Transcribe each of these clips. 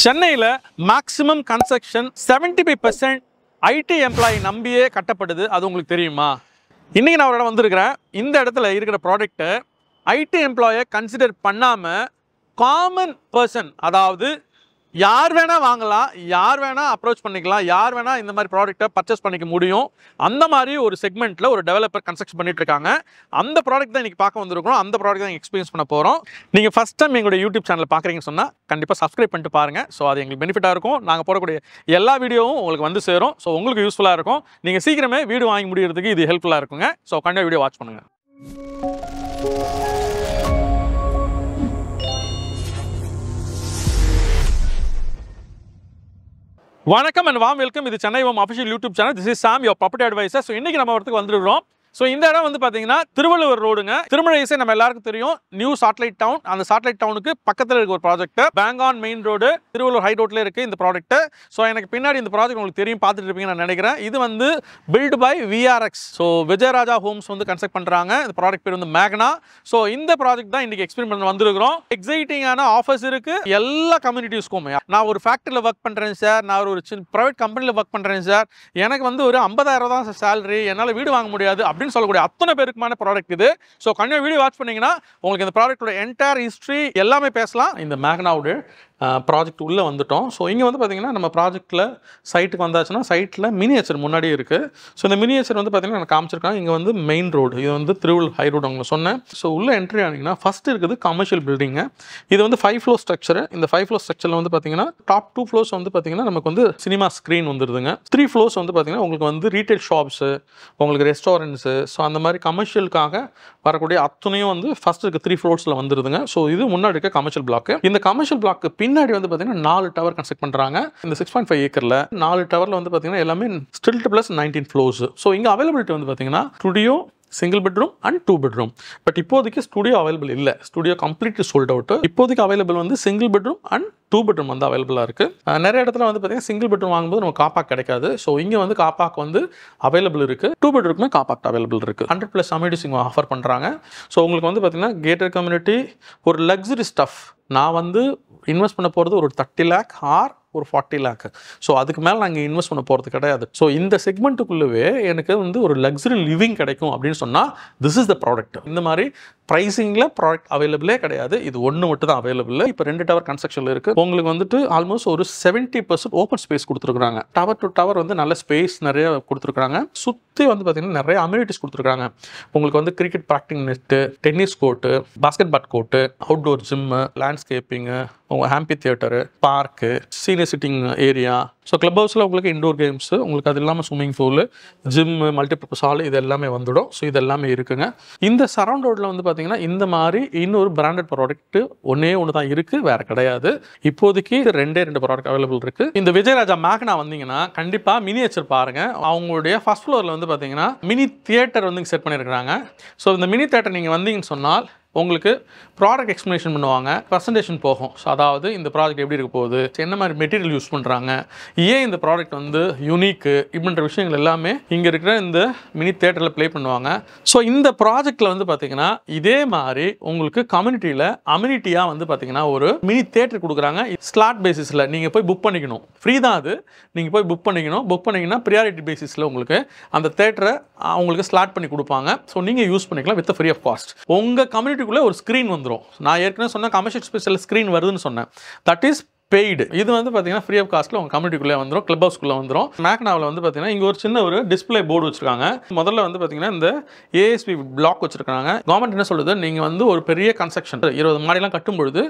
சென்னையில் maximum construction 75% ID employee நம்பியே கட்டப்படுது. அது உங்களுக்கு தெரியுமா? இன்றைக்கி நான் ஒரு இடம் வந்திருக்கிறேன். இந்த இடத்துல இருக்கிற ப்ராடக்ட்டை ஐடி எம்ப்ளாயை கன்சிடர் பண்ணாமல் காமன் பர்சன், அதாவது யார் வேணால் வாங்கலாம், யார் வேணால் அப்ரோச் பண்ணிக்கலாம், யார் வேணால் இந்த மாதிரி ப்ராடக்ட்டை பர்ச்சேஸ் பண்ணிக்க முடியும். அந்த மாதிரி ஒரு செக்மெண்ட்டில் ஒரு டெவலப்பர் கன்ஸ்ட்ரக்ஷன் பண்ணிட்டு இருக்காங்க. அந்த ப்ராடக்ட் தான் இன்றைக்கி பார்க்க வந்திருக்கிறோம். அந்த ப்ராடக்ட் தான் எக்ஸ்பீரியன்ஸ் பண்ண போகிறோம். நீங்கள் ஃபஸ்ட் டைம் எங்களுடைய யூடியூப் சேனல் பார்க்குறீங்கன்னு சொன்னால் கண்டிப்பாக சப்ஸ்கிரைப் பண்ணிட்டு பாருங்கள். ஸோ அது எங்களுக்கு பெனிஃபிட்டாக இருக்கும். நாங்கள் போடக்கூடிய எல்லா வீடியோவும் உங்களுக்கு வந்து சேரும். ஸோ உங்களுக்கு யூஸ்ஃபுல்லாக இருக்கும். நீங்கள் சீக்கிரமே வீடு வாங்கி முடிகிறதுக்கு இது ஹெல்ப்ஃபுல்லாக இருக்குங்க. ஸோ கண்டிப்பாக வீடியோ வாட்ச் பண்ணுங்கள். வணக்கம் அண்ட் வாம் வெல்கம். இது Chennai home official YouTube channel. This is Sam, your property advisor. So இன்றைக்கி நம்ம இடத்துக்கு வந்துருக்கிறோம். ஸோ இந்த இடம் வந்து பார்த்தீங்கன்னா திருவள்ளுவர் ரோடுங்க. திருமழிசை நம்ம எல்லாருக்கும் தெரியும், நியூ சாட்டலைட் டவுன். அந்த சாட்டலைட் டவுனுக்கு பக்கத்தில் இருக்க ஒரு project, bank on main road, Thiruvalluvar high ரோட்ல இருக்குது இந்த ப்ராஜெக்ட். ஸோ எனக்கு பின்னாடி இந்த ப்ராஜெக்ட் உங்களுக்கு தெரியும், பார்த்துட்டு இருப்பீங்க நான் நினைக்கிறேன். இது வந்து built by VRX. So Vijayaraja homes வந்து கன்ஸ்ட்ரக்ட் பண்ணுறாங்க. இந்த ப்ராடக்ட் பேர் வந்து மேக்னா. ஸோ இந்த ப்ராஜெக்ட் தான் இன்றைக்கி எக்ஸ்பிளைன் பண்ண வந்திருக்கிறோம். எக்ஸைட்டிங்கான ஆஃபர்ஸ் இருக்குது எல்லா கம்யூனிட்டிஸ்க்கும். நான் ஒரு ஃபேக்ட்ரியில் ஒர்க் பண்ணுறேன் சார், நான் ஒரு ப்ரைவேட் கம்பெனியில் ஒர்க் பண்ணுறேன் சார், எனக்கு வந்து ஒரு 50,000 தான் சேலரி, என்னால் வீடு வாங்க முடியாது அப்படின்னு சொல்லக்கூடிய அத்தனை பேருக்குமான ப்ராடக்ட் இது. ஸோ கண்டிப்பாக வீடியோ வாட்ச் பண்ணிங்கன்னா உங்களுக்கு இந்த ப்ராடக்ட்டோட என்டையர் ஹிஸ்ட்ரி எல்லாமே பேசலாம். இந்த மேக்னாவோட ப்ராஜெக்ட் உள்ளே வந்துட்டோம். ஸோ இங்கே வந்து பார்த்திங்கன்னா நம்ம ப்ராஜெக்ட்டில் சைட்டுக்கு வந்தாச்சுன்னா சைட்டில் மினியேச்சர் முன்னாடியே இருக்குது. ஸோ இந்த மினியேச்சர் வந்து பார்த்திங்கன்னா நான் காமிச்சிருக்காங்க. இங்கே வந்து மெயின் ரோடு, இது வந்து திருவள்ளூர் ஹை ரோடு உங்களுக்கு சொன்னேன். ஸோ உள்ளே என்ட்ரி ஆனிங்கன்னா ஃபஸ்ட்டு இருக்குது கமர்ஷியல் பில்டிங்கு. இது வந்து 5 ஃப்ளோர் ஸ்ட்ரக்சர். இந்த 5 ஃப்ளோர் ஸ்ட்ரக்சரில் வந்து பார்த்திங்கன்னா டாப் 2 ஃப்ளோர்ஸ் வந்து பார்த்திங்கன்னா நமக்கு வந்து சினிமா ஸ்க்ரீன் வந்துடுதுங்க. 3 ஃப்ளோர்ஸ் வந்து பார்த்திங்கன்னா உங்களுக்கு வந்து ரீட்டைல் ஷாப்ஸு, உங்களுக்கு ரெஸ்டாரண்ட்ஸு, ஸோ அந்த மாதிரி கமர்ஷியலுக்காக வரக்கூடிய அத்தனையும் வந்து ஃபஸ்ட் இருக்க 3 ஃப்ளோர்ஸில் வந்துடுதுங்க. ஸோ இது முன்னாடி இருக்க கமர்ஷியல் பிளாக்கு. இந்த கமர்ஷியல் பிளாக்கு பின்னாடி வந்து பார்த்தீங்கன்னா 4 டவர் கன்ஸ்ட்ரக்ட் பண்ணுறாங்க. இந்த 6.5 ஏக்கரில் 4 டவரில் வந்து பார்த்தீங்கன்னா எல்லாமே ஸ்டில்ட் ப்ளஸ் 19 ஃப்ளோர்ஸ். ஸோ இங்கே அவைலபிலிட்டி வந்து பார்த்தீங்கன்னா studio, single bedroom and 2 bedroom. But இப்போதைக்கு ஸ்டுடியோ அவைலபிள் இல்லை. Studio completely sold out. இப்போதைக்கு அவைலபிள் வந்து சிங்கிள் பெட்ரூம் அண்ட் 2 பெட்ரூம் வந்து அவைலபிளாக இருக்குது. நிறைய இடத்துல வந்து பார்த்தீங்கன்னா சிங்கிள் பெட்ரூம் வாங்கும்போது நம்ம காப்பாக் கிடைக்காது. ஸோ இங்கே வந்து காப்பாக் வந்து அவைலபிள் இருக்குது. 2 பெட்ரூமே காப்பாக் அவைலபிள் இருக்குது. 100+ அம்யூனிட்டிஸ் இங்கே ஆஃபர் பண்ணுறாங்க. ஸோ உங்களுக்கு வந்து பார்த்தீங்கன்னா கேட்டட் கம்யூனிட்டி, ஒரு லக்ஸரி ஸ்டஃப். நான் வந்து இன்வெஸ்ட் பண்ண போகிறது ஒரு 30 lakh ஆர் ஒரு 40 lakh. ஸோ அதுக்கு மேலே நாங்கள் இன்வெஸ்ட் பண்ண போகிறது கிடையாது. ஸோ இந்த செக்மெண்ட்டுக்குள்ளவே எனக்கு வந்து ஒரு லக்ஸரி லிவிங் கிடைக்கும் அப்படின்னு சொன்னால் திஸ் இஸ் த ப்ராடக்ட். இந்த மாதிரி ப்ரைஸிங்கில் ப்ராடக்ட் அவைலபிளே கிடையாது. இது ஒன்று மட்டும் தான் அவைலபிள். இப்போ 2 டவர் கன்ஸ்ட்ரக்ஷனில் இருக்குது. உங்களுக்கு வந்துட்டு ஆல்மோஸ்ட் ஒரு 70% ஓப்பன் ஸ்பேஸ் கொடுத்துருக்காங்க. டவர் டு டவர் வந்து நல்ல ஸ்பேஸ் நிறைய கொடுத்துருக்காங்க. சுற்றி வந்து பார்த்திங்கன்னா நிறைய அம்யூனிட்டிஸ் கொடுத்துருக்காங்க. உங்களுக்கு வந்து cricket practice net, tennis court, basketball court, outdoor gym, landscaping, உங்கள் amphitheatre, park, senior sitting area. So club ஹவுஸில் உங்களுக்கு இண்டோர் கேம்ஸு, உங்களுக்கு அது இல்லாமல் swimming pool, gym, multipurpose hall, இது எல்லாமே வந்துடும். ஸோ இது எல்லாமே இருக்குங்க. இந்த சரௌண்ட் ரோட்டில் வந்து பார்த்தீங்கன்னா இந்த மாதிரி இன்னொரு பிராண்டட் ப்ராடக்ட் ஒன்று தான் இருக்குது, வேறு கிடையாது. இப்போதைக்கு 2 ப்ராடக்ட் அவைலபிள் இருக்குது. இந்த விஜயராஜா மேக்னா வந்தீங்கன்னா கண்டிப்பாக மினியேச்சர் பாருங்கள். அவங்களுடைய ஃபர்ஸ்ட் ஃப்ளோரில் வந்து பார்த்தீங்கன்னா மினி தியேட்டர் வந்து செட் பண்ணியிருக்கிறாங்க. ஸோ இந்த மினி தியேட்டர் நீங்கள் வந்தீங்கன்னு சொன்னால் உங்களுக்கு ப்ராடக்ட் எக்ஸ்ப்ளனேஷன் பண்ணுவாங்க, ப்ரெசன்டேஷன் போகும். ஸோ அதாவது இந்த ப்ராஜெக்ட் எப்படி இருக்க போகுது, என்ன மாதிரி மெட்டீரியல் யூஸ் பண்ணுறாங்க, ஏன் இந்த ப்ராடக்ட் வந்து யூனிக்கு, இப்படின்ற விஷயங்கள் எல்லாமே இங்கே இருக்கிற இந்த மினி தியேட்டரில் ப்ளே பண்ணுவாங்க. ஸோ இந்த ப்ராஜெக்டில் வந்து பார்த்திங்கன்னா இதே மாதிரி உங்களுக்கு கம்யூனிட்டியில் அம்யூனிட்டியாக வந்து பார்த்திங்கன்னா ஒரு மினி தியேட்டர் கொடுக்குறாங்க. ஸ்லாட் பேசிஸில் நீங்கள் போய் புக் பண்ணிக்கணும். ஃப்ரீ தான் அது, நீங்கள் போய் புக் பண்ணிக்கணும். புக் பண்ணிங்கன்னா ப்ரியாரிட்டி பேசிஸில் உங்களுக்கு அந்த தியேட்டரை அவங்களுக்கு ஸ்லாட் பண்ணி கொடுப்பாங்க. ஸோ நீங்கள் யூஸ் பண்ணிக்கலாம் வித் ஃப்ரீ ஆஃப் காஸ்ட். உங்கள் கம்யூனிட்டி ஒரு ஸ்க்ரீன் வந்துடும். நான் ஏற்கனவே சொன்ன கமர்ஷியல் ஸ்பேஸில் ஸ்க்ரீன் வருதுன்னு சொன்னேன். That is paid. இது வந்து பார்த்தீங்கன்னா ஃப்ரீ ஆஃப் காஸ்ட்டில் உங்கள் கம்யூனிட்டிக்குள்ளே வந்துடும், கிளப் ஹவுஸ்க்குள்ளே வந்துடும். மேக்னாவில் வந்து பார்த்தீங்கன்னா இங்கே ஒரு சின்ன ஒரு டிஸ்பிளே போர்டு வச்சுருக்காங்க. முதல்ல வந்து பார்த்தீங்கன்னா இந்த ஏஎஸ்பி பிளாக் வச்சுருக்காங்க. கவர்மெண்ட் என்ன சொல்லுது, நீங்கள் வந்து ஒரு பெரிய கன்ஸ்ட்ரக்ஷன் 20 மாடிலாம் கட்டும்பொழுது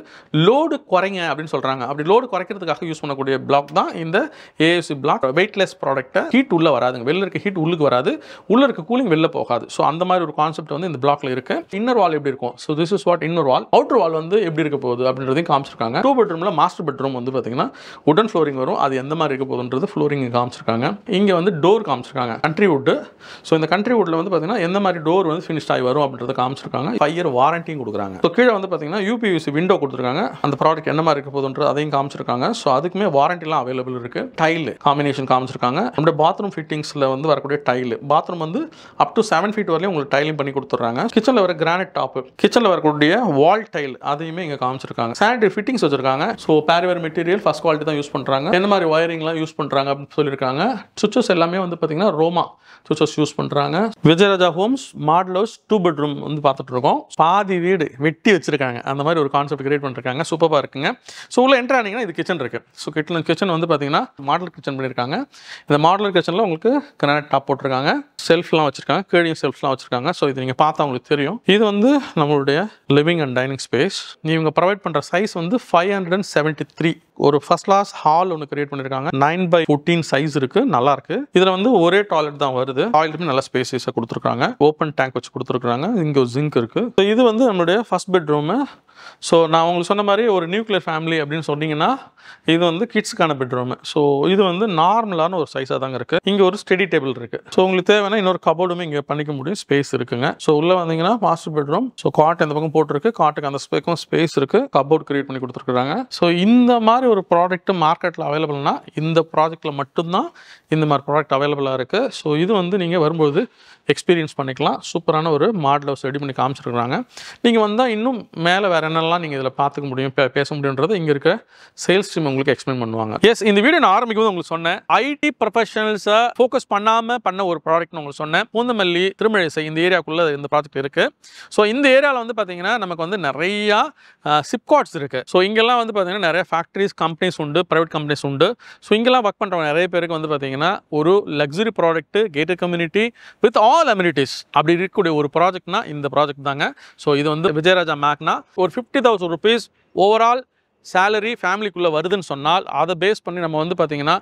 லோடு குறைங்க அப்படின்னு சொல்கிறாங்க. அப்படி லோடு குறைக்கிறதுக்காக யூஸ் பண்ணக்கூடிய பிளாக் தான் இந்த ஏஎஸ்பி பிளாக். வெயிட்லெஸ் ப்ராடக்ட்டை, ஹீட் உள்ளே வராதுங்க, வெளில இருக்க ஹீட் உள்ளுக்கு வராது, உள்ளே இருக்க கூலிங் வெளில போகாது. ஸோ அந்த மாதிரி ஒரு கான்செப்ட் வந்து இந்த பிளாக்ல இருக்குது. இன்னர் வால் எப்படி இருக்கும், so this is what inner wall. Outer wall வந்து எப்படி இருக்க போகுது அப்படின்றதையும் காமிச்சிருக்காங்க. 2 பெட்ரூமில் மாஸ்டர் பெட்ரூம் வந்து பார்த்தீங்கன்னா உடன் ஃப்ளோரிங் வரும். அது எந்த மாதிரி இருக்க போகுதுன்றது ஃப்ளோரிங் காமிச்சிருக்காங்க. இங்கே வந்து டோர் காமிச்சிருக்காங்க, கண்ட்ரி வுட். ஸோ இந்த கண்ட்ரி வுட்டில் வந்து பார்த்தீங்கன்னா எந்த மாதிரி டோர் வந்து ஃபினிஷ் ஆகி வரும் அப்படின்றத காமிச்சிருக்காங்க. 5 year வாரண்டியும் கொடுக்குறாங்க. ஸோ கீழே வந்து பார்த்தீங்கன்னா யூபிவிசி விண்டோ கொடுத்துருக்காங்க. அந்த ப்ராடக்ட் என்ன மாதிரி இருக்க போகுதுன்றது அதையும் காமிச்சிருக்காங்க. ஸோ அதுக்குமே வாரண்டிலாம் அவைலபிள் இருக்குது. டைல் காம்பினேஷன் காமிச்சிருக்காங்க. நம்மளுடைய பாத்ரூம் ஃபிட்டிங்ஸில் வந்து வரக்கூடிய டைல், பாத்ரூம் வந்து அப் டு 7 feet வரையும் உங்களுக்கு டைலிங் பண்ணி கொடுத்துட்றாங்க. கிச்சனில் வர கிரானைட் டாப்பு, கிச்சனில் வரக்கூடிய வால் டைல் அதையுமே இங்கே காமிச்சிருக்காங்க. சானிடரி ஃபிட்டிங்ஸ் வச்சிருக்காங்க. ஸோ பேரிவேர் மாதிரி மெட்டீரியல் ஃபர்ஸ்ட் குவாலிட்டி தான் யூஸ் பண்ணுறாங்க, என்ன மாதிரி ஒயரிங்லாம் யூஸ் பண்ணுறாங்க அப்படின்னு சொல்லியிருக்காங்க. சுவிச்சஸ் எல்லாமே வந்து பார்த்தீங்கன்னா ரோமா சுவிச்சஸ் யூஸ் பண்ணுறாங்க. Vijayaraja homes model house 2 bedroom வந்து பார்த்துட்டு இருக்கோம். பாதி வீடு வெட்டி வச்சிருக்காங்க, அந்த மாதிரி ஒரு கான்செப்ட் கிரியேட் பண்ணிருக்காங்க. சூப்பராக இருக்குங்க. ஸோ உள்ள என்ட்ரு ஆனீங்கன்னா இது கிச்சன் இருக்குது. ஸோ கிச்சன் வந்து பார்த்தீங்கன்னா மாடல் கிச்சன் பண்ணியிருக்காங்க. இந்த மாடல் கிச்சனில் உங்களுக்கு கிரானைட் டாப் போட்டிருக்காங்க, செல்ஃப்லாம் வச்சிருக்காங்க, கேடியும் செல்ஃப்லாம் வச்சிருக்காங்க. ஸோ இது நீங்கள் பார்த்தா உங்களுக்கு தெரியும். இது வந்து நம்மளுடைய லிவிங் அண்ட் டைனிங் ஸ்பேஸ். இவங்க ப்ரொவைட் பண்ணுற சைஸ் வந்து 573. ஒரு ஃபர்ஸ்ட் கிளாஸ் ஹால் ஒன்று கிரியேட் பண்ணியிருக்காங்க. 9/14 சைஸ் இருக்கு, நல்லா இருக்கு. இதில் வந்து ஒரே டாய்லெட் தான் வருது. டாய்லெட்டுமே நல்ல ஸ்பேசியஸாக கொடுத்துருக்காங்க, ஓப்பன் டேங்க் வச்சு கொடுத்துருக்காங்க. இங்கே ஒரு ஜிங்க் இருக்கு. இது வந்து நம்மளுடைய ஃபர்ஸ்ட் பெட்ரூம். ஸோ நான் உங்களுக்கு சொன்ன மாதிரி ஒரு நியூக்ளியர் ஃபேமிலி அப்படின்னு சொன்னீங்கன்னா இது வந்து கிட்ஸுக்கான பெட்ரூம். ஸோ இது வந்து நார்மலான ஒரு சைஸாக தாங்க இருக்குது. இங்கே ஒரு ஸ்டடி டேபிள் இருக்குது. ஸோ உங்களுக்கு தேவைன்னா இன்னொரு கபோர்டுமே இங்கே பண்ணிக்க முடியும், ஸ்பேஸ் இருக்குங்க. ஸோ உள்ளே வந்தீங்கன்னா மாஸ்டர் பெட்ரூம். ஸோ காட் இந்த பக்கம் போட்டிருக்கு, காட்டுக்கு அந்த பக்கம் ஸ்பேஸ் இருக்குது, கபோர்ட் கிரியேட் பண்ணி கொடுத்துருக்காங்க. ஸோ இந்த மாதிரி ஒரு ப்ராடக்ட் மார்க்கெட்டில் அவைலபிள்னா இந்த ப்ராஜெக்டில் மட்டும்தான் இந்த மாதிரி ப்ராடக்ட் அவைலபிளாக இருக்குது. ஸோ இது வந்து நீங்கள் வரும்போது எக்ஸ்பீரியன்ஸ் பண்ணிக்கலாம். சூப்பரான ஒரு மாடல் ஹவுஸ் ரெடி பண்ணி காமிச்சிருக்காங்க. நீங்கள் வந்தால் இன்னும் மேலே வேறு என்னெல்லாம் நீங்கள் இதில் பார்த்துக்க முடியும், பேச முடியுன்றது இங்கே இருக்க சேல்ஸ் டீம் உங்களுக்கு எக்ஸ்பிளைன் பண்ணுவாங்க. எஸ், இந்த வீடியோ நான் ஆரம்பிக்கும் உங்களுக்கு சொன்னேன், ஐடி ப்ரொஃபஷனல்ஸை ஃபோக்கஸ் பண்ணாமல் பண்ண ஒரு ப்ராடக்ட்னு உங்களுக்கு சொன்னேன். பூந்தமல்லி, திருமழிசை இந்த ஏரியாக்குள்ளே இந்த ப்ராஜெக்ட் இருக்குது. ஸோ இந்த ஏரியாவில் வந்து பார்த்தீங்கன்னா நமக்கு வந்து நிறையா சிப்காட்ஸ் இருக்குது. ஸோ இங்கெல்லாம் வந்து பார்த்தீங்கன்னா நிறைய ஃபேக்ட்ரிஸ், கம்பெனிஸ் உண்டு, ப்ரைவேட் கம்பெனிஸ் உண்டு. ஸோ இங்கெல்லாம் ஒர்க் பண்ணுறவங்க நிறைய பேருக்கு வந்து பார்த்தீங்கன்னா ஒரு luxury product, gated community with all amenities அப்படி இருக்கக்கூடிய ஒரு ப்ராஜெக்ட்னா இந்த ப்ராஜெக்ட் தாங்க. ஸோ இது வந்து விஜயராஜா மேக்னா ஒரு 50,000 rupees ஓவரால் சேலரி ஃபேமிலிக்குள்ளே வருதுன்னு சொன்னால் அதை பேஸ் பண்ணி நம்ம வந்து பார்த்தீங்கன்னா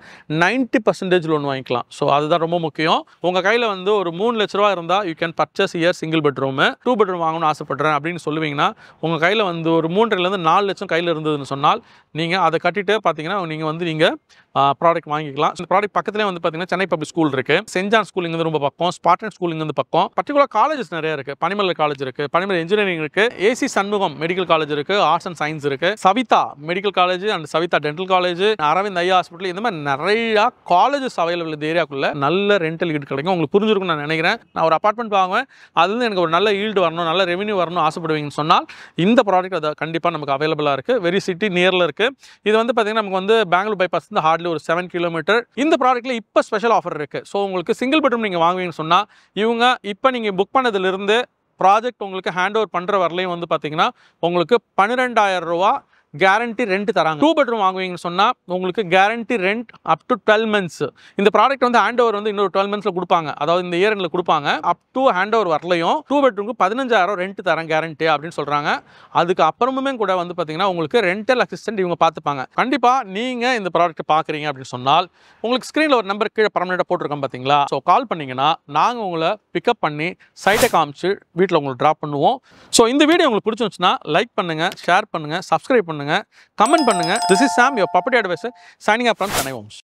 90% லோன் வாங்கிக்கலாம். ஸோ அதுதான் ரொம்ப முக்கியம். உங்கள் கையில் வந்து ஒரு 3 லட்ச ரூபா இருந்தால் you can purchase year single bedroom. 2 bedroom வாங்கணும்னு ஆசைப்படுறேன் அப்படின்னு சொல்லுவீங்கன்னா உங்கள் கையில் வந்து ஒரு 3.5 to 4 லட்சம் கையில் இருந்ததுன்னு சொன்னால் நீங்கள் அதை கட்டிட்டு பார்த்தீங்கன்னா நீங்கள் ப்ராடக்ட் வாங்கிக்கலாம். இந்த ப்ராடக்ட் பக்கத்துலேயே வந்து பார்த்தீங்கன்னா சென்னை பப்ளிக் ஸ்கூல் இருக்குது, சென்ட் ஜான் ஸ்கூல் இங்கே ரொம்ப பக்கம், ஸ்பார்டன் ஸ்கூல் இங்கே பக்கம், பர்டிகுலர் காலேஜஸ் நிறைய இருக்குது. பனிமலர் காலேஜ் இருக்குது, பனிமலர் இன்ஜினியரிங் இருக்குது, ஏசி சண்முகம் மெடிக்கல் காலேஜ் இருக்குது, ஆர்ட்ஸ் அண்ட் சயின்ஸ் இருக்குது, Saveetha medical college and Saveetha dental college, Aravind ஐயா ஹாஸ்பிட்டல், இந்த மாதிரி நிறையா காலேஜஸ் அவைலபிள் இந்த ஏரியாக்குள்ள. நல்ல ரெண்டல் ஈடு கிடைக்கும். உங்களுக்கு புரிஞ்சிருக்கும் நான் நினைக்கிறேன். நான் ஒரு அப்பார்ட்மெண்ட் வாங்குவேன், அதுலேருந்து எனக்கு ஒரு நல்ல ஈல்டு வரணும், நல்ல ரெவன்யூ வரணும் ஆசைப்படுவீங்கன்னு சொன்னால் இந்த ப்ராடக்ட் அதை கண்டிப்பாக நமக்கு அவைலபிளாக இருக்குது. வெரி சிட்டி நியரில் இருக்குது. இது வந்து பார்த்தீங்கன்னா நமக்கு வந்து பெங்களூர் பைபாஸ் வந்து ஹார்ட்லி ஒரு 7 கிலோமீட்டர். இந்த ப்ராடக்ட்ல இப்போ ஸ்பெஷல் ஆஃபர் இருக்கு. ஸோ உங்களுக்கு சிங்கிள் பெட்ரூம் நீங்கள் வாங்குவீங்கன்னு சொன்னால் இவங்க இப்போ நீங்கள் புக் பண்ணதிலிருந்து ப்ராஜெக்ட் உங்களுக்கு ஹேண்ட் ஓவர் பண்ணுற வரலையும் வந்து பார்த்தீங்கன்னா உங்களுக்கு 12,000 ரூபா கேரண்டி ரெண்ட் தராங்க. 2 பெட்ரூம் வாங்குவீங்கன்னு சொன்னால் உங்களுக்கு guarantee rent up to 12 months. இந்த ப்ராடக்ட் வந்து ஹேண்ட் ஓவர் வந்து இன்னொரு 12 monthsல கொடுப்பாங்க, அதாவது இந்த இயரில் கொடுப்பாங்க. அப் டு ஹேண்ட் ஓவர் வரலையும் 2 பெட்ரூமுக்கு 15,000 ரெண்ட் தரேன் கேரண்டி அப்படின்னு சொல்கிறாங்க. அதுக்கு அப்புறமுமே கூட வந்து பார்த்தீங்கன்னா உங்களுக்கு ரெண்டல் அசிஸ்டன்ட் இவங்க பார்த்துப்பாங்க. கண்டிப்பாக நீங்கள் இந்த ப்ராடக்ட் பார்க்குறீங்க அப்படின்னு சொன்னால் உங்களுக்கு ஸ்க்ரீனில் ஒரு நம்பர் கீழே பர்மனெண்ட்டாக போட்டிருக்கோம் பார்த்தீங்களா. ஸோ கால் பண்ணிங்கன்னா நாங்கள் உங்களை பிக்கப் பண்ணி சைட்டை காமிச்சு வீட்டில் உங்களுக்கு ட்ராப் பண்ணுவோம். ஸோ இந்த வீடியோ உங்களுக்கு பிடிச்சிருந்துச்சுன்னா லைக் பண்ணுங்கள், ஷேர் பண்ணுங்கள், சப்ஸ்கிரைப் பண்ணுங்கள், கமெண்ட் பண்ணுங்க. This is Sam, your property advisor, signing up from Chennai Homes.